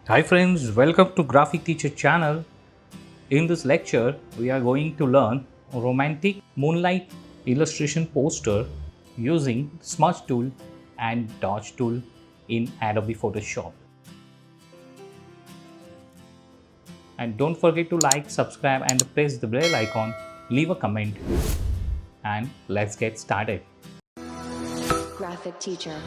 Hi friends, welcome to Graphic Teacher channel. In this lecture, we are going to learn romantic moonlight illustration poster using Smudge tool and Dodge tool in Adobe Photoshop. And don't forget to like, subscribe and press the bell icon, leave a comment and let's get started. Graphic Teacher.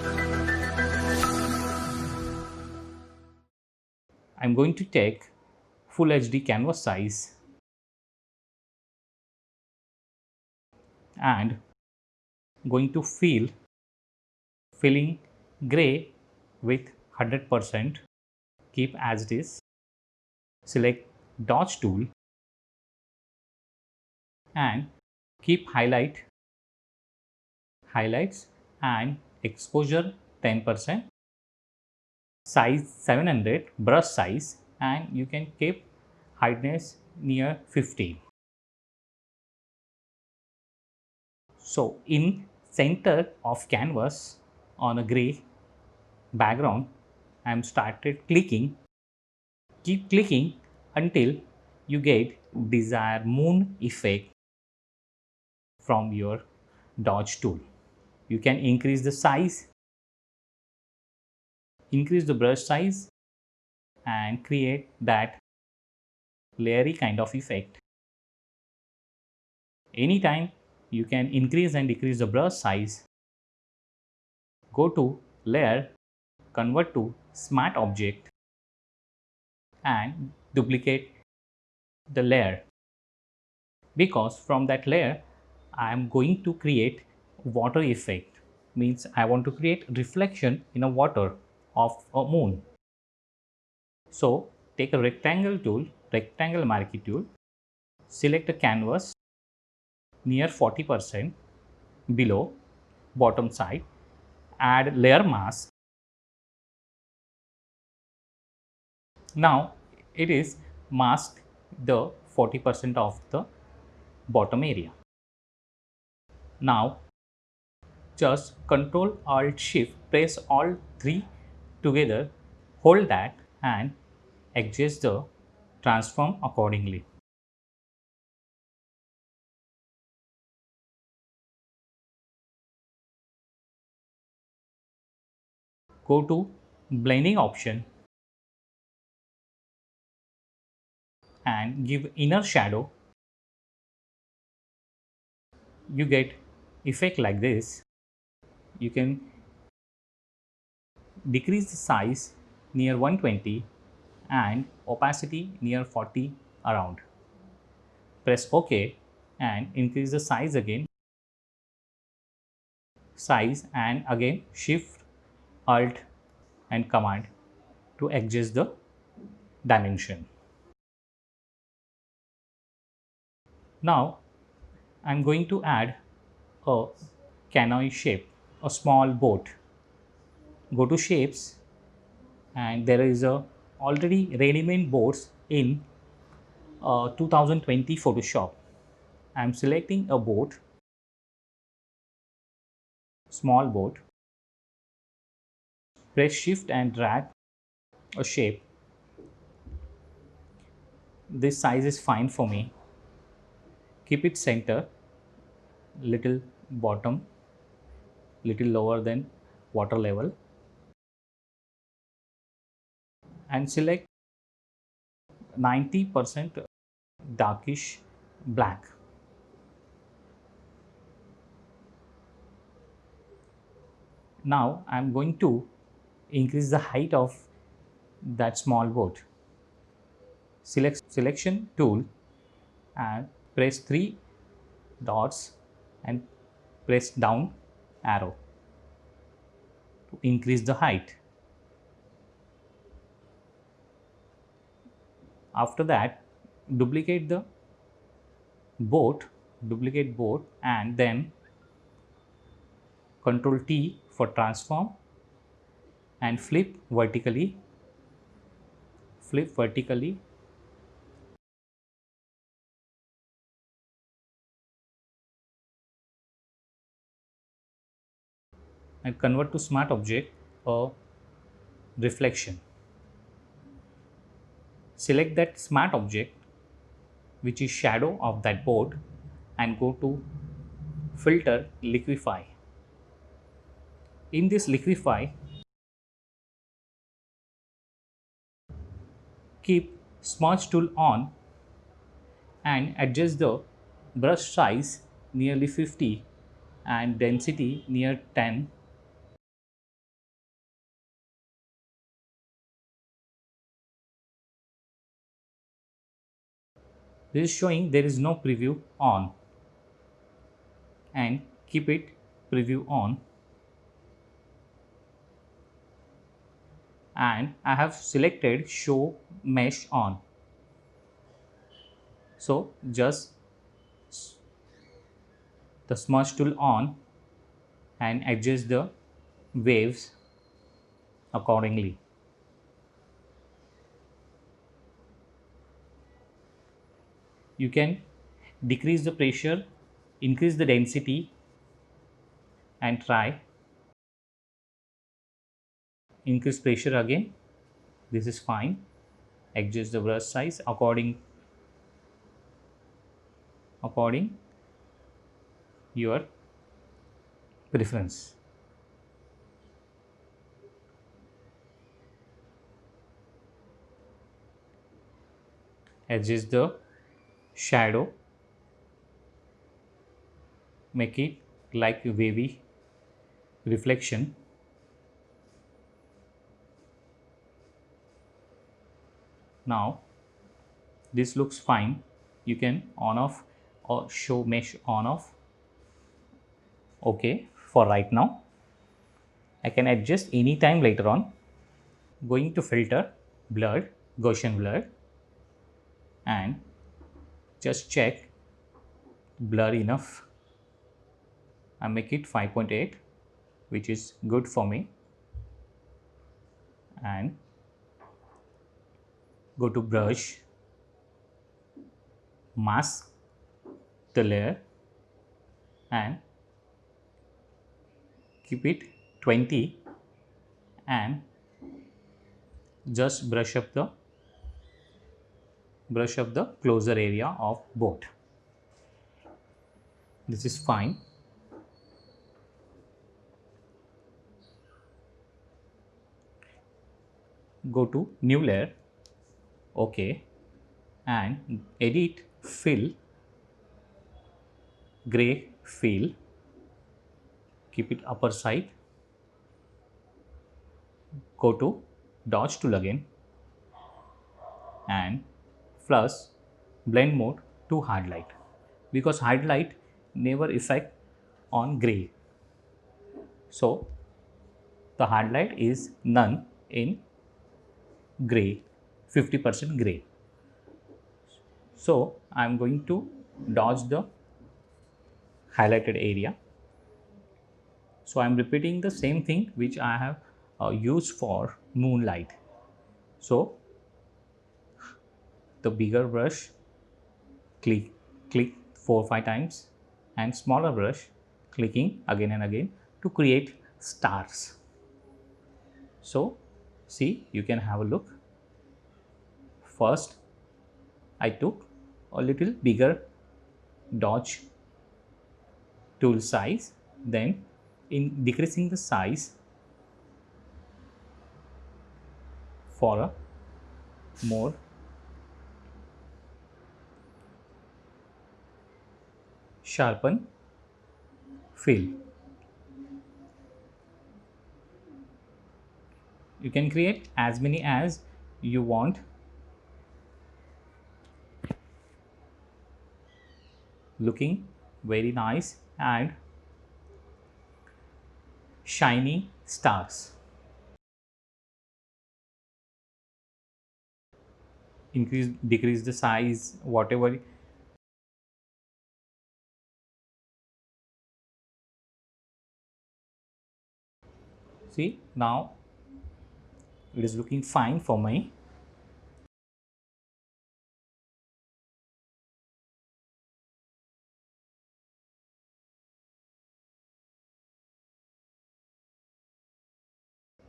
I'm going to take Full HD canvas size and going to filling gray with 100%. Keep as it is. Select Dodge tool and keep highlights and exposure 10%, size 700, brush size, and you can keep hardness near 50. So in center of canvas on a gray background, I am started clicking. Keep clicking until you get desired moon effect from your Dodge tool. You can increase the size, increase the brush size and create that layering kind of effect. Anytime you can increase and decrease the brush size. Go to layer, convert to smart object and duplicate the layer, because from that layer I am going to create water effect, means I want to create reflection in a water of a moon. So take a rectangle marquee tool, select a canvas near 40% below bottom side, add layer mask. Now it is masked the 40% of the bottom area. Now just Control Alt Shift, press all three together, hold that and adjust the transform accordingly. Go to blending option and give inner shadow. You get effect like this. You can decrease the size near 120 and opacity near 40 around. Press OK and increase the size again, and again Shift Alt and Command to adjust the dimension. Now I am going to add a canoe shape, a small boat. Go to shapes and there is a already ready-made boats in 2020 Photoshop. I am selecting a boat, small boat, press shift and drag a shape. This size is fine for me. Keep it center, little bottom, little lower than water level, and select 90% darkish black. Now I am going to increase the height of that small boat. Select selection tool and press three dots and press down arrow to increase the height. After that, duplicate the boat, and then Control T for transform and flip vertically and convert to smart object or reflection. select that smart object which is shadow of that board and go to filter liquify. In this liquify, keep smudge tool on and adjust the brush size nearly 50 and density near 10. This is showing there is no preview on, and keep it preview on, and I have selected show mesh on. So just the smudge tool on and adjust the waves accordingly. You can decrease the pressure, increase the density, and try increase pressure again. This is fine. Adjust the brush size according your preference. Adjust the shadow, make it like a wavy reflection. Now this looks fine. You can on off or show mesh on off. Okay, for right now. I can adjust anytime later on. Going to filter, blur, Gaussian blur, and just check blur enough. I make it 5.8, which is good for me, and go to brush, mask the layer and keep it 20 and just brush up the closer area of both. This is fine. Go to new layer, okay, and edit fill, gray fill, keep it upper side, go to dodge tool again and plus blend mode to hard light, because hard light never effect on gray. So the hard light is none in gray, 50% gray. So I am going to dodge the highlighted area. So I am repeating the same thing which I have used for moonlight. So the bigger brush, click 4 or 5 times, and smaller brush clicking again and again to create stars. So see, you can have a look. First I took a little bigger dodge tool size, then in decreasing the size for a more sharpen fill. You can create as many as you want. Looking very nice and shiny stars. Decrease the size, whatever. See, now it is looking fine for me.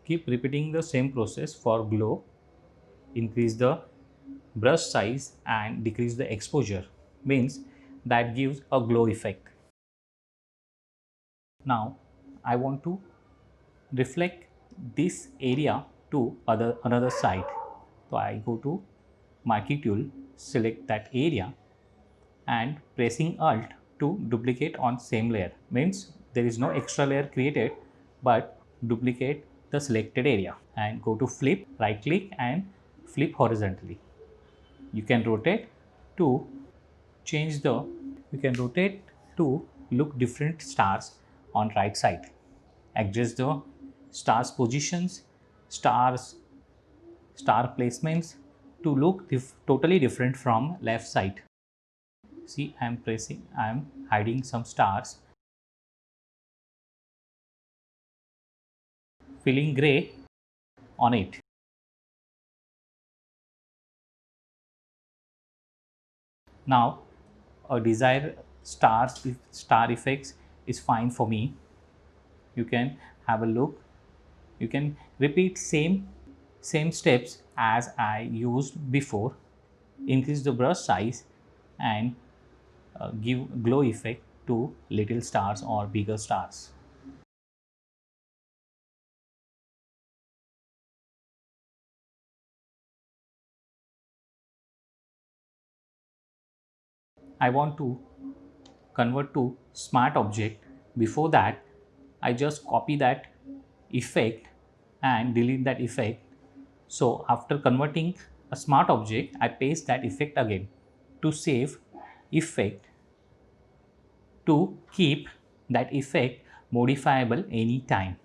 Keep repeating the same process for glow. Increase the brush size and decrease the exposure, means that gives a glow effect. Now I want to reflect this area to another side. So I go to marquee tool, select that area and pressing alt to duplicate on same layer, means there is no extra layer created but duplicate the selected area, and go to flip, right click and flip horizontally. You can rotate to change the, you can rotate to look different stars on right side. Adjust the stars positions, stars, star placements to look totally different from left side. See, I am pressing, I am hiding some stars, filling gray on it. Now a desired star effects is fine for me. You can have a look, you can repeat same steps as I used before. Increase the brush size and give glow effect to little stars or bigger stars. I want to convert to smart object. Before that, I just copy that effect and delete that effect. So after converting a smart object, I paste that effect again to save effect, to keep that effect modifiable anytime.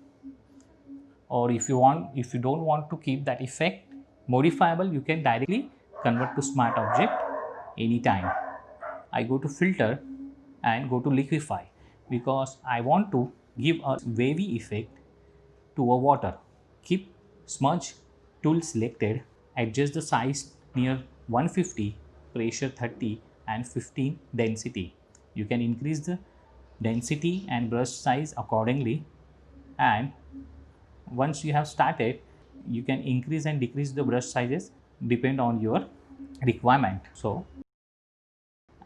Or if you want, if you don't want to keep that effect modifiable, you can directly convert to smart object anytime. I go to filter and go to liquify because I want to give a wavy effect to a water. Keep smudge tool selected, adjust the size near 150, pressure 30 and 15 density. You can increase the density and brush size accordingly, and once you have started, you can increase and decrease the brush sizes depend on your requirement. So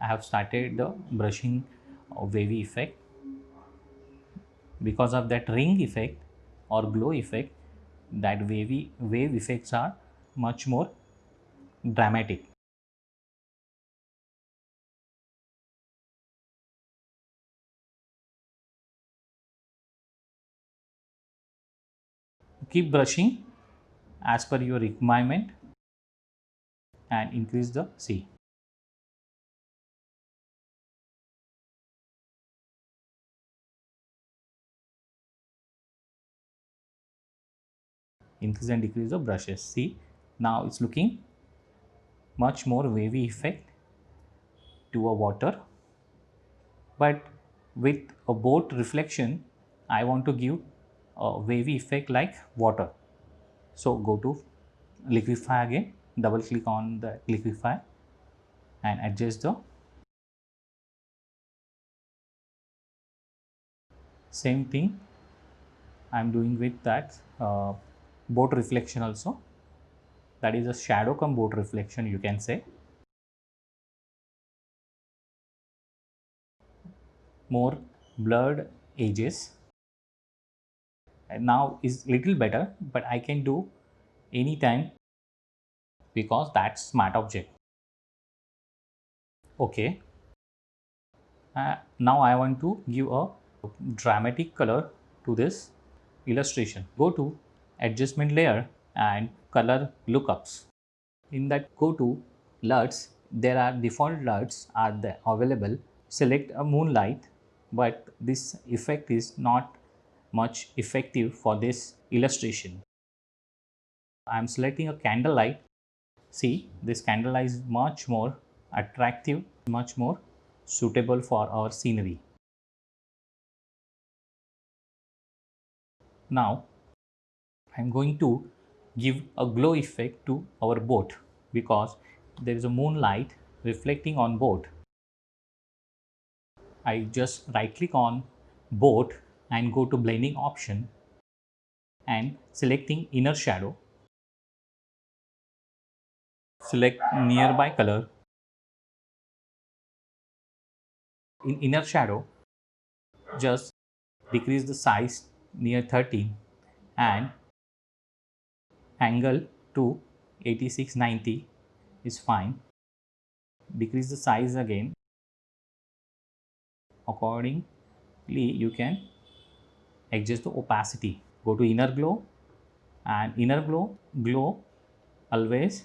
I have started the brushing wavy effect. Because of that ring effect or glow effect, that wave effects are much more dramatic. Keep brushing as per your requirement and increase the C. Increase and decrease the brushes. See, now it's looking much more wavy effect to a water, but with a boat reflection, I want to give a wavy effect like water. So go to liquify again, double click on the liquify and adjust the same thing I am doing with that boat reflection also. That is a shadow come boat reflection, you can say. More blurred edges. And now is little better, but I can do anytime because that's smart object. Okay. Now I want to give a dramatic color to this illustration. Go to adjustment layer and color lookups. In that, go to LUTs. There are default LUTs are there available. Select a moonlight, but this effect is not much effective for this illustration. I am selecting a candlelight. See, this candlelight is much more attractive, much more suitable for our scenery. Now I am going to give a glow effect to our boat because there is a moonlight reflecting on boat. I just right click on boat and go to blending option and selecting inner shadow. select nearby color. In inner shadow, just decrease the size near 30 and angle to 8690 is fine. Decrease the size again. Accordingly, you can adjust the opacity. Go to inner glow, and inner glow always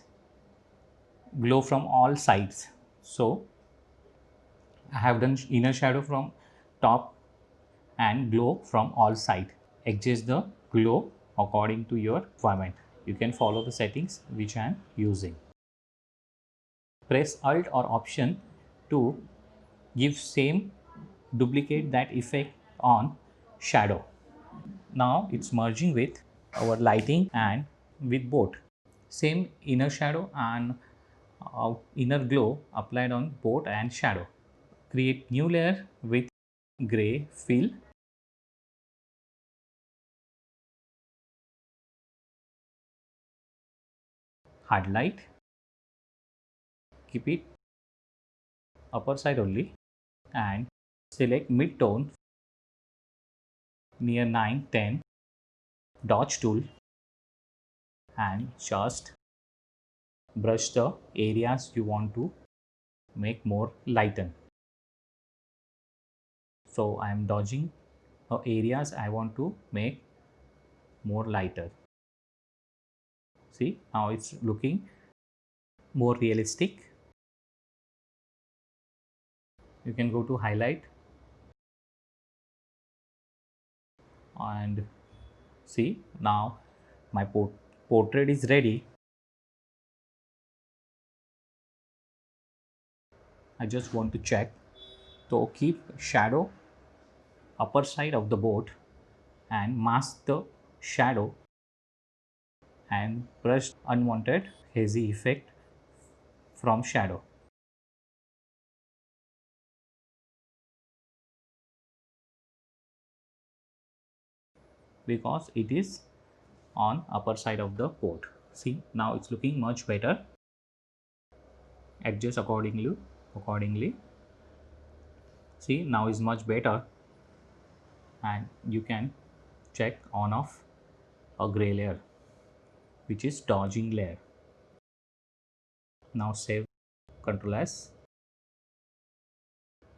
glow from all sides. So I have done inner shadow from top and glow from all sides. Adjust the glow according to your requirement. You can follow the settings which I am using. Press Alt or Option to give same duplicate that effect on shadow. Now it's merging with our lighting and with both. Same inner shadow and inner glow applied on both and shadow. Create new layer with gray fill. Hard light. Keep it upper side only and select mid tone near 9 10. Dodge tool and just brush the areas you want to make more lighten. So I am dodging areas I want to make more lighter. See, now it's looking more realistic. You can go to highlight and see, now my portrait is ready. I just want to check. So keep shadow upper side of the board and mask the shadow and brush unwanted hazy effect from shadow. Because it is on upper side of the board. See, now it's looking much better. Adjust accordingly. See, now is much better, and you can check on off a gray layer, which is dodging layer. Now save, Ctrl S,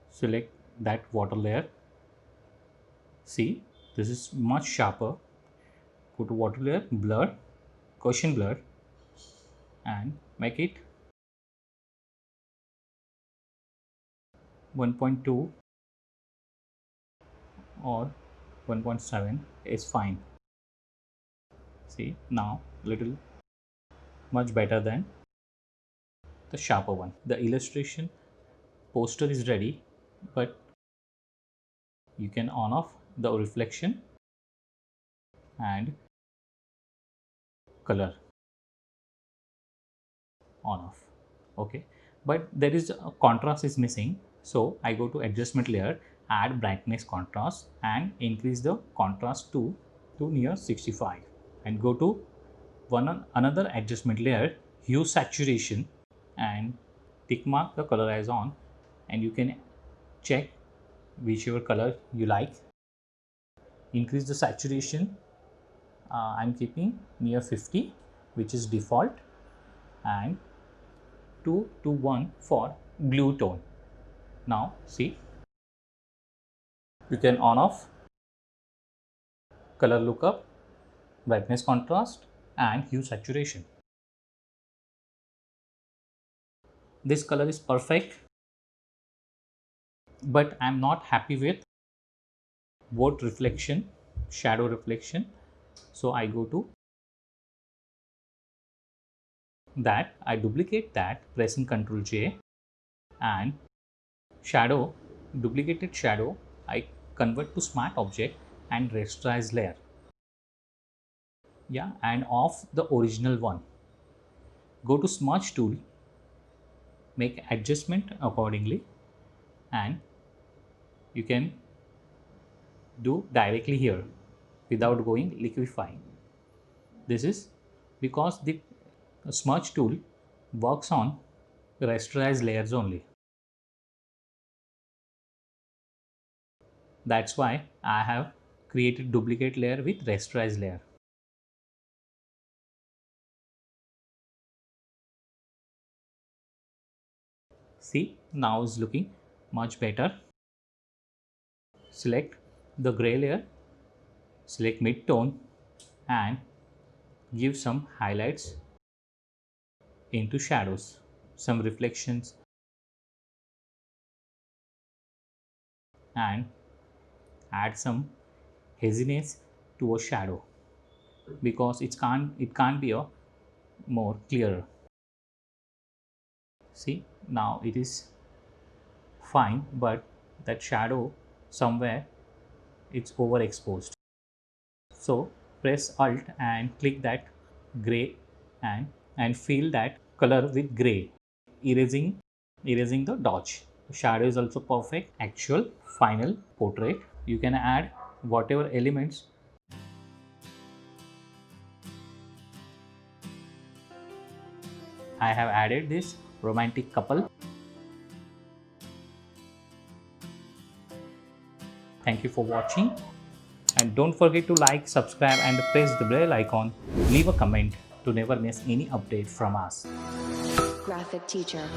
select that water layer. See, this is much sharper. Go to water layer, blur, Gaussian blur, and make it 1.2 or 1.7 is fine. See, now little much better than the sharper one. The illustration poster is ready, but you can on off the reflection and color on off. Okay, but there is a contrast is missing, so I go to adjustment layer, add brightness contrast and increase the contrast to near 65 and go to another adjustment layer, hue saturation, and tick mark the color as on, and you can check whichever color you like. Increase the saturation. I'm keeping near 50, which is default, and 2 to 1 for blue tone. Now see, you can on off color lookup, brightness contrast and hue saturation. This color is perfect, but I'm not happy with both reflection, shadow reflection. So I go to that, I duplicate that, pressing Ctrl J, and shadow, duplicated shadow, I convert to smart object and rasterize layer. Yeah, and off the original one. Go to smudge tool, make adjustment accordingly, and you can do directly here without going liquifying. This is because the smudge tool works on rasterized layers only. That's why I have created duplicate layer with rasterized layer. See, now it's looking much better. Select the gray layer, select mid-tone and give some highlights into shadows, some reflections and add some haziness to a shadow because it can't be a more clearer. See, now it is fine, but that shadow somewhere it's overexposed. So press Alt and click that gray and fill that color with gray, erasing the dodge. The shadow is also perfect. Actual, final, portrait. You can add whatever elements. I have added this romantic couple. Thank you for watching. And don't forget to like, subscribe and press the bell icon. Leave a comment to never miss any update from us. Graphic Teacher.